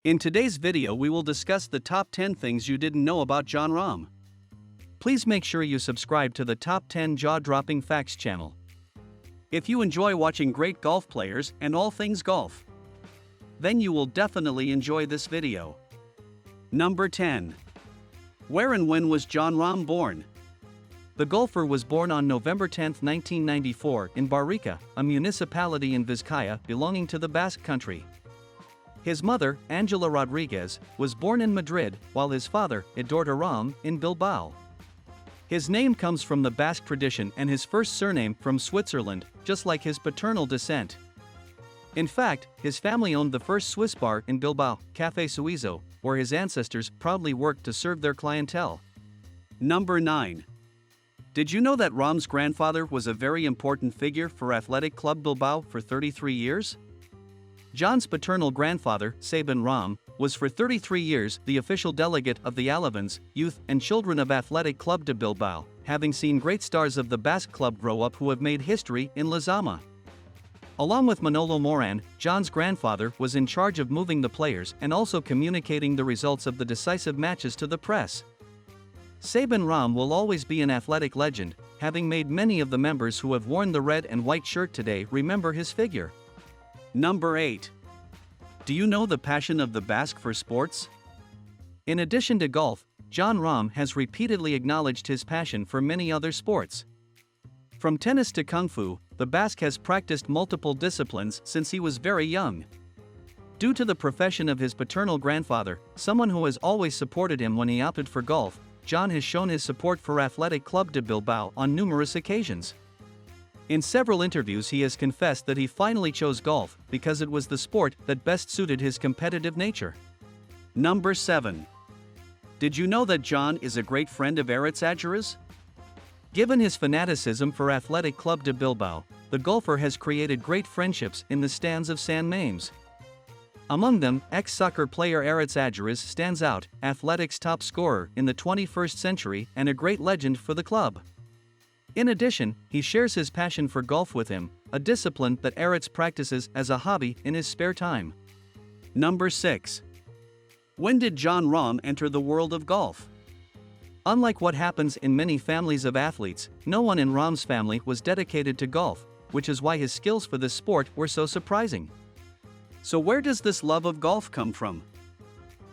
In today's video we will discuss the top 10 things you didn't know about Jon Rahm. Please make sure you subscribe to the Top 10 Jaw-Dropping Facts channel. If you enjoy watching great golf players and all things golf, then you will definitely enjoy this video. Number 10. Where and when was Jon Rahm born? The golfer was born on November 10, 1994 in Barrika, a municipality in Vizcaya belonging to the Basque country. His mother, Angela Rodriguez, was born in Madrid, while his father, Aduriz, in Bilbao. His name comes from the Basque tradition and his first surname from Switzerland, just like his paternal descent. In fact, his family owned the first Swiss bar in Bilbao, Café Suizo, where his ancestors proudly worked to serve their clientele. Number 9. Did you know that Rahm's grandfather was a very important figure for Athletic Club Bilbao for 33 years? Jon's paternal grandfather, Sabin Rahm, was for 33 years the official delegate of the Alevins, youth and children of Athletic Club de Bilbao, having seen great stars of the Basque club grow up who have made history in Lezama. Along with Manolo Moran, Jon's grandfather was in charge of moving the players and also communicating the results of the decisive matches to the press. Sabin Rahm will always be an athletic legend, having made many of the members who have worn the red and white shirt today remember his figure. Number 8. Do you know the passion of the Basque for sports? In addition to golf, Jon Rahm has repeatedly acknowledged his passion for many other sports. From tennis to kung fu, the Basque has practiced multiple disciplines since he was very young. Due to the profession of his paternal grandfather, someone who has always supported him when he opted for golf, Jon has shown his support for Athletic Club de Bilbao on numerous occasions. In several interviews he has confessed that he finally chose golf because it was the sport that best suited his competitive nature. Number 7. Did you know that Jon is a great friend of Aritz Aduriz? Given his fanaticism for Athletic Club de Bilbao, the golfer has created great friendships in the stands of San Mamés. Among them, ex-soccer player Aritz Aduriz stands out, Athletic's top scorer in the 21st century and a great legend for the club. In addition, he shares his passion for golf with him, a discipline that Aritz practices as a hobby in his spare time. Number 6. When did Jon Rahm enter the world of golf? Unlike what happens in many families of athletes, no one in Rahm's family was dedicated to golf, which is why his skills for this sport were so surprising. So where does this love of golf come from?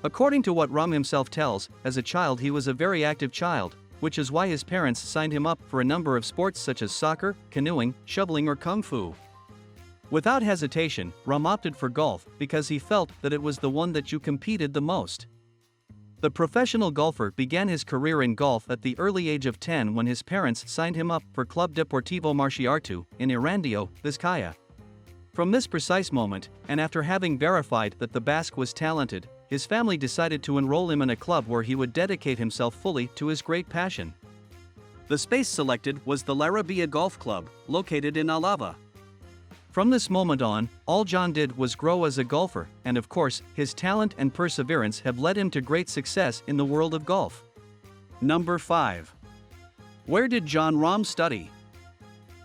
According to what Rahm himself tells, as a child he was a very active child, which is why his parents signed him up for a number of sports such as soccer, canoeing, shoveling or kung fu. Without hesitation, Rahm opted for golf because he felt that it was the one that you competed the most. The professional golfer began his career in golf at the early age of 10 when his parents signed him up for Club Deportivo Marchiartu in Erandio, Vizcaya. From this precise moment, and after having verified that the Basque was talented, his family decided to enroll him in a club where he would dedicate himself fully to his great passion. The space selected was the Larrabia Golf Club, located in Alava. From this moment on, all Jon did was grow as a golfer, and of course, his talent and perseverance have led him to great success in the world of golf. Number 5. Where did Jon Rahm study?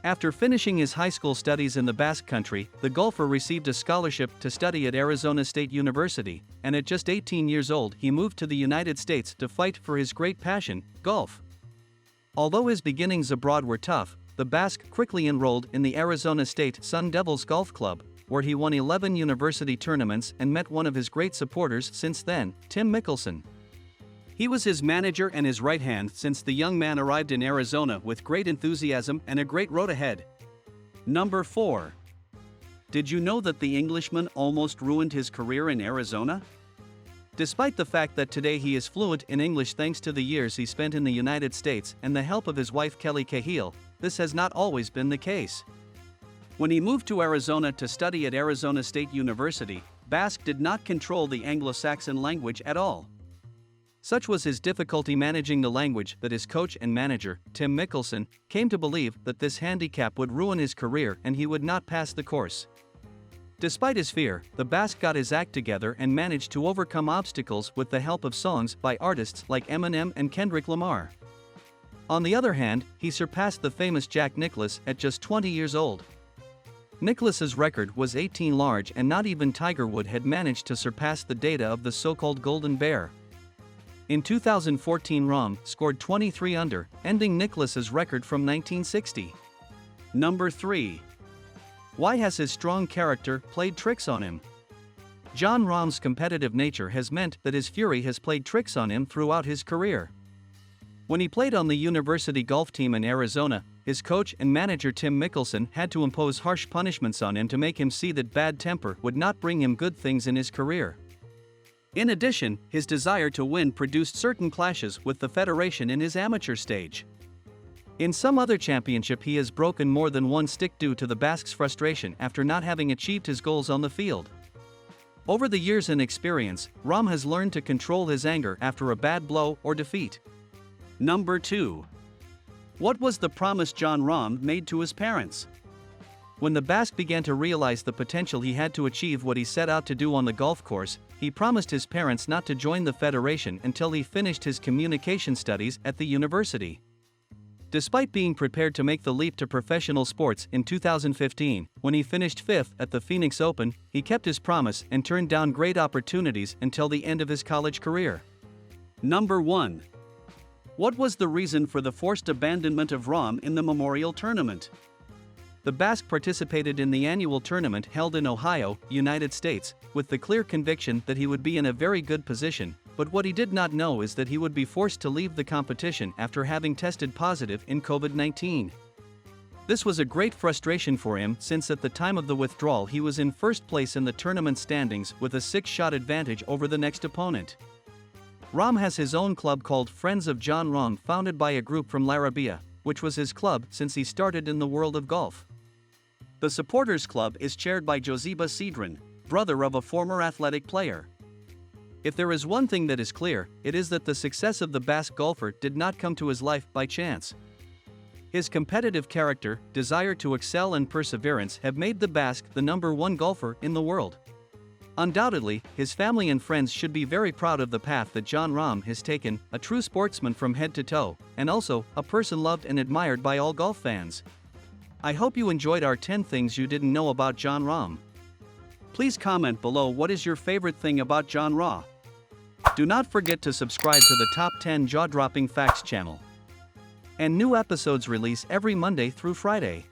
After finishing his high school studies in the Basque country, the golfer received a scholarship to study at Arizona State University, and at just 18 years old he moved to the United States to fight for his great passion, golf. Although his beginnings abroad were tough, the Basque quickly enrolled in the Arizona State Sun Devils Golf Club, where he won 11 university tournaments and met one of his great supporters since then, Tim Mickelson. He was his manager and his right hand since the young man arrived in Arizona with great enthusiasm and a great road ahead. Number 4. Did you know that the Englishman almost ruined his career in Arizona? Despite the fact that today he is fluent in English thanks to the years he spent in the United States and the help of his wife Kelly Cahill, this has not always been the case. When he moved to Arizona to study at Arizona State University, Basque did not control the Anglo-Saxon language at all. Such was his difficulty managing the language that his coach and manager, Tim Mickelson, came to believe that this handicap would ruin his career and he would not pass the course. Despite his fear, the Basque got his act together and managed to overcome obstacles with the help of songs by artists like Eminem and Kendrick Lamar. On the other hand, he surpassed the famous Jack Nicklaus at just 20 years old. Nicklaus's record was 18 large and not even Tiger Woods had managed to surpass the data of the so-called Golden Bear. In 2014 Rahm scored 23 under, ending Nicklaus's record from 1960. Number 3. Why has his strong character played tricks on him? Jon Rahm's competitive nature has meant that his fury has played tricks on him throughout his career. When he played on the university golf team in Arizona, his coach and manager Tim Mickelson had to impose harsh punishments on him to make him see that bad temper would not bring him good things in his career. In addition, his desire to win produced certain clashes with the federation in his amateur stage. In some other championship he has broken more than one stick due to the Basque's frustration after not having achieved his goals on the field. Over the years and experience, Rahm has learned to control his anger after a bad blow or defeat. Number 2. What was the promise Jon Rahm made to his parents? When the Basque began to realize the potential he had to achieve what he set out to do on the golf course, he promised his parents not to join the federation until he finished his communication studies at the university. Despite being prepared to make the leap to professional sports in 2015, when he finished 5th at the Phoenix Open, he kept his promise and turned down great opportunities until the end of his college career. Number 1. What was the reason for the forced abandonment of Rahm in the Memorial Tournament? The Basque participated in the annual tournament held in Ohio, United States, with the clear conviction that he would be in a very good position, but what he did not know is that he would be forced to leave the competition after having tested positive in COVID-19. This was a great frustration for him since at the time of the withdrawal he was in first place in the tournament standings with a 6-shot advantage over the next opponent. Rahm has his own club called Friends of Jon Rahm, founded by a group from Larrabia, which was his club since he started in the world of golf. The Supporters Club is chaired by Joseba Cedrin, brother of a former Athletic player. If there is one thing that is clear, it is that the success of the Basque golfer did not come to his life by chance. His competitive character, desire to excel and perseverance have made the Basque the number 1 golfer in the world. Undoubtedly, his family and friends should be very proud of the path that Jon Rahm has taken, a true sportsman from head to toe, and also a person loved and admired by all golf fans. I hope you enjoyed our 10 things you didn't know about Jon Rahm. Please comment below what is your favorite thing about Jon Rahm. Do not forget to subscribe to the Top 10 Jaw-Dropping Facts channel. And new episodes release every Monday through Friday.